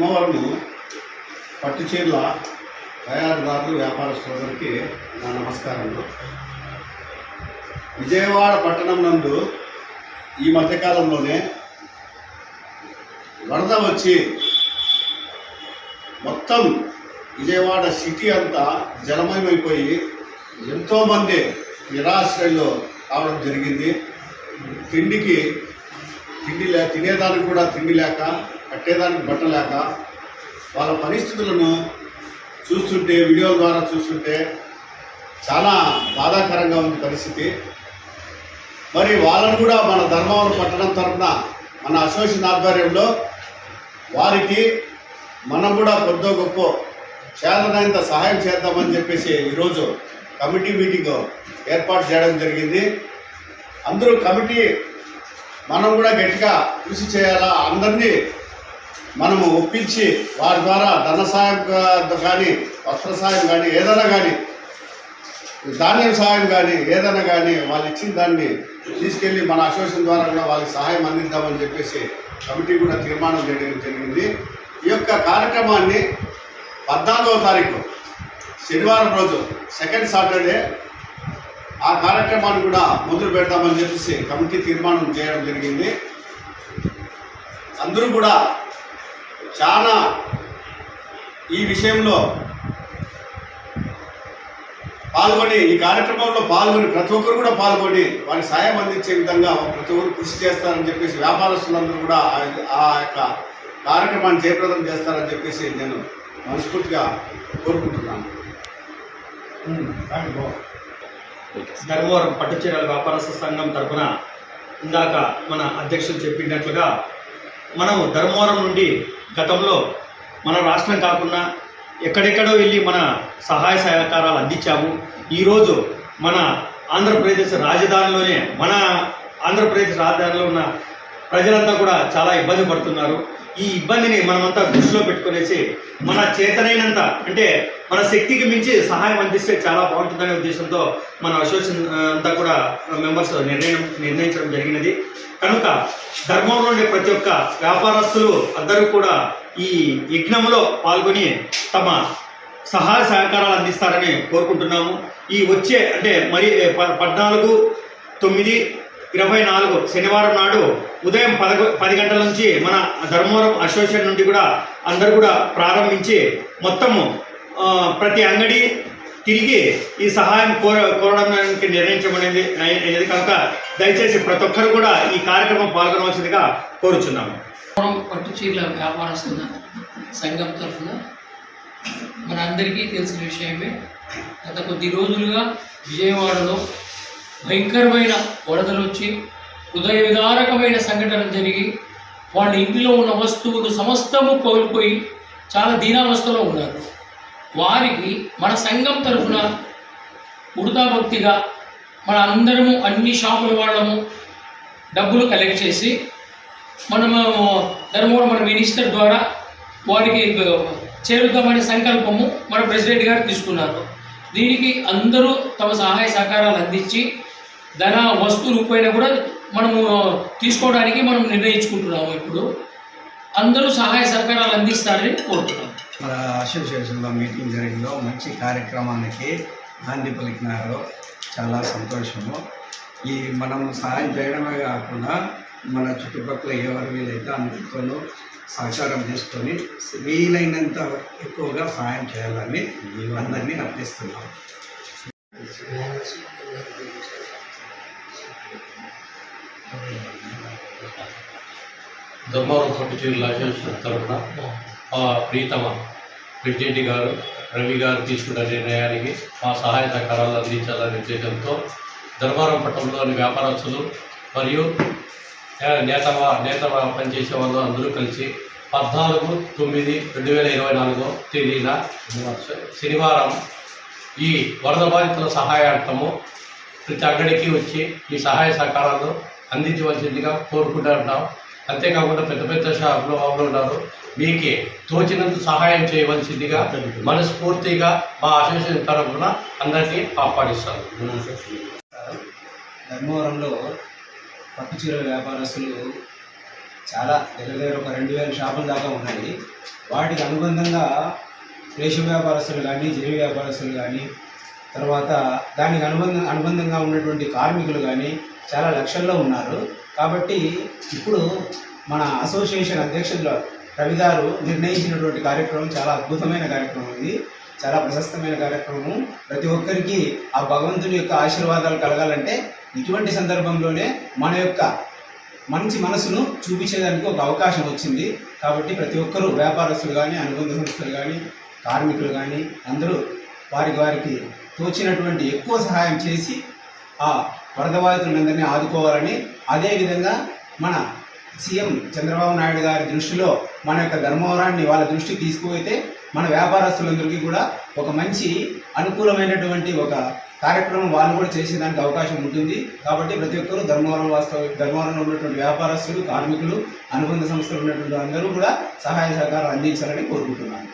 ధర్మవరం పట్టుచీరల తయారీదారులు వ్యాపారస్తులందరికీ నా నమస్కారములు. విజయవాడ పట్టణం నందు ఈ మధ్యకాలంలోనే వరద వచ్చి మొత్తం విజయవాడ సిటీ అంతా జలమయమైపోయి ఎంతోమంది నిరాశ్రయంలో కావడం జరిగింది. తినేదానికి కూడా తిండి లేక, కట్టేదానికి బట్ట లేక వాళ్ళ పరిస్థితులను చూస్తుంటే, వీడియోల ద్వారా చూస్తుంటే చాలా బాధాకరంగా ఉంది పరిస్థితి. మరి వాళ్ళను కూడా మన ధర్మవరం పట్టణం తరఫున మన అసోసియేషన్ ఆధ్వర్యంలో వారికి మనం కూడా కొద్దో గొప్ప చేతనైనంత సహాయం చేద్దామని చెప్పేసి ఈరోజు కమిటీ మీటింగ్ ఏర్పాటు చేయడం జరిగింది. అందరూ కమిటీ మనం కూడా గట్టిగా కృషి చేయాలా, అందరినీ మనము ఒప్పించి వారి ద్వారా ధన సాయం కానీ, వస్త్ర సాయం కానీ, ఏదైనా కానీ, ధాన్యం సాయం కానీ, ఏదైనా కానీ వాళ్ళు ఇచ్చిన దాన్ని తీసుకెళ్ళి మన అసోసియేషన్ ద్వారా కూడా వాళ్ళకి సహాయం అందిద్దామని చెప్పేసి కమిటీ కూడా తీర్మానం చేయడం జరిగింది. ఈ యొక్క కార్యక్రమాన్ని 14వ తారీఖు శనివారం రోజు సెకండ్ సాటర్డే ఆ కార్యక్రమాన్ని కూడా మొదలు పెడతామని చెప్పేసి కమిటీ తీర్మానం చేయడం జరిగింది. అందరూ కూడా చాలా ఈ విషయంలో పాల్గొని, ఈ కార్యక్రమంలో పాల్గొని ప్రతి ఒక్కరు కూడా పాల్గొని వారికి సాయం అందించే విధంగా ప్రతి ఒక్కరు కృషి చేస్తారని చెప్పేసి, వ్యాపారస్తులందరూ కూడా ఆ యొక్క కార్యక్రమాన్ని జయప్రదం చేస్తారని చెప్పేసి నేను మనస్ఫూర్తిగా కోరుకుంటున్నాను. ధర్మవరం పట్టుచీరల వ్యాపారస్తు సంఘం తరఫున ఇందాక మన అధ్యక్షులు చెప్పినట్లుగా మనం ధర్మవరం నుండి గతంలో మన రాష్ట్రం కాకుండా ఎక్కడెక్కడో వెళ్ళి మన సహాయ సహకారాలు అందించాము. ఈరోజు మన ఆంధ్రప్రదేశ్ రాజధానిలోనే, మన ఆంధ్రప్రదేశ్ రాజధానిలో ఉన్న ప్రజలంతా కూడా చాలా ఇబ్బంది పడుతున్నారు. ఈ ఇబ్బందిని మనమంతా దృష్టిలో పెట్టుకునేసి మన చేతనైనంత, అంటే మన శక్తికి మించి సహాయం అందిస్తే చాలా బాగుంటుందనే ఉద్దేశంతో మన అసోసియేషన్ అంతా కూడా మెంబర్స్ నిర్ణయించడం జరిగినది. కనుక ధర్మంలోని ప్రతి ఒక్క వ్యాపారస్తులు అందరూ కూడా ఈ యజ్ఞంలో పాల్గొని తమ సహాయ సహకారాలు అందిస్తారని కోరుకుంటున్నాము. ఈ వచ్చే అంటే మరి 14/9/24 శనివారం నాడు ఉదయం 10 గంటల నుంచి మన ధర్మవరం అసోసియేషన్ నుండి కూడా అందరూ కూడా ప్రారంభించి మొత్తము ప్రతి అంగడి తిరిగి ఈ సహాయం కోరడానికి నిర్ణయించబడింది. కనుక దయచేసి ప్రతి ఒక్కరు కూడా ఈ కార్యక్రమం పాల్గొనవలసిందిగా కోరుచున్నాము. పట్టుచీరల వ్యాపారస్తుల సంఘం తరఫున మన అందరికీ తెలిసిన విషయమే, గత కొద్ది రోజులుగా విజయవాడలో భయంకరమైన వరదలు వచ్చి హృదయ విదారకమైన సంఘటన జరిగి వాళ్ళ ఇంటిలో ఉన్న వస్తువులు సమస్తము కోల్పోయి చాలా దీనావస్థలో ఉన్నారు. వారికి మన సంఘం తరఫున ఉడతాభక్తిగా మన అందరము అన్ని షాపుల వాళ్ళము డబ్బులు కలెక్ట్ చేసి మనము ధర్మవరం మన మినిస్టర్ ద్వారా వారికి చేరుద్దామనే సంకల్పము మన ప్రెసిడెంట్ గారు తీసుకున్నారు. దీనికి అందరూ తమ సహాయ సహకారాలు అందించి ధన వస్తువు రూపాయన కూడా మనము తీసుకోవడానికి మనం నిర్ణయించుకుంటున్నాము. ఇప్పుడు అందరూ సహాయ సహకారాలు అందిస్తారని కోరుతున్నాం. మన అసోసియేషన్లో మీటింగ్ జరిగిందో మంచి కార్యక్రమానికి నాంది పలికినారు. చాలా సంతోషము. ఈ మనం సహాయం చేయడమే కాకుండా మన చుట్టుపక్కల ఎవరు వీలైతే అందరితోనూ సహకారం తీసుకొని వీలైనంత ఎక్కువగా సహాయం చేయాలని అందరినీ అర్థిస్తున్నాం. ధర్మవరం పట్టుచీరల అసోసియేషన్ తరఫున ప్రీతమ ప్రెసిడెంట్ గారు రవి గారు తీసుకున్న నిర్ణయానికి మా సహాయ సహకారాలు అందించాలనే ఉద్దేశంతో ధర్మవరం పట్టణంలోని వ్యాపారస్తులు మరియు నేత పనిచేసే వాళ్ళు అందరూ కలిసి 14/9/2024 తేదీన శనివారం ఈ వరద బాధితుల సహాయార్థము ప్రతి అంగడికి వచ్చి ఈ సహాయ సహకారాలు అందించవలసిందిగా కోరుకుంటున్నాం. అంతేకాకుండా పెద్ద పెద్ద షాపులో వాళ్ళు ఉన్నారు, మీకే తోచినంత సహాయం చేయవలసిందిగా మనస్ఫూర్తిగా మా అసోసియేషన్ తరఫున అందరినీ ఆహ్వానిస్తాను. ధర్మవరంలో పట్టుచీరల వ్యాపారస్తులు చాలా దగ్గర ఒక 2000 షాపుల దాకా ఉన్నాయి. వాటికి అనుబంధంగా రేషన్ వ్యాపారస్తులు కానీ, జైలు వ్యాపారస్తులు కానీ, తర్వాత దానికి అనుబంధంగా ఉన్నటువంటి కార్మికులు కానీ చాలా లక్షల్లో ఉన్నారు. కాబట్టి ఇప్పుడు మన అసోసియేషన్ అధ్యక్షులు రవి గారు నిర్ణయించినటువంటి కార్యక్రమం చాలా అద్భుతమైన కార్యక్రమం. ఇది చాలా ప్రశస్తమైన కార్యక్రమం. ప్రతి ఒక్కరికి ఆ భగవంతుని యొక్క ఆశీర్వాదాలు కలగాలంటే ఇటువంటి సందర్భంలోనే మన యొక్క మంచి మనసును చూపించేదానికి ఒక అవకాశం వచ్చింది. కాబట్టి ప్రతి ఒక్కరూ వ్యాపారస్తులు కానీ, అనుబంధ సంస్థలు కానీ, కార్మికులు కానీ అందరూ వారికి తోచినటువంటి ఎక్కువ సహాయం చేసి ఆ వరద బాధితులందరినీ ఆదుకోవాలని, అదేవిధంగా మన సీఎం చంద్రబాబు నాయుడు గారి దృష్టిలో మన యొక్క ధర్మవరాన్ని వాళ్ళ దృష్టికి తీసుకుపోతే మన వ్యాపారస్తులందరికీ కూడా ఒక మంచి అనుకూలమైనటువంటి ఒక కార్యక్రమం వాళ్ళు కూడా చేసేదానికి అవకాశం ఉంటుంది. కాబట్టి ప్రతి ఒక్కరూ ధర్మవరంలో ఉన్నటువంటి వ్యాపారస్తులు, కార్మికులు, అనుబంధ సంస్థలు ఉన్నటువంటి అందరూ కూడా సహాయ సహకారం అందించాలని కోరుకుంటున్నాను.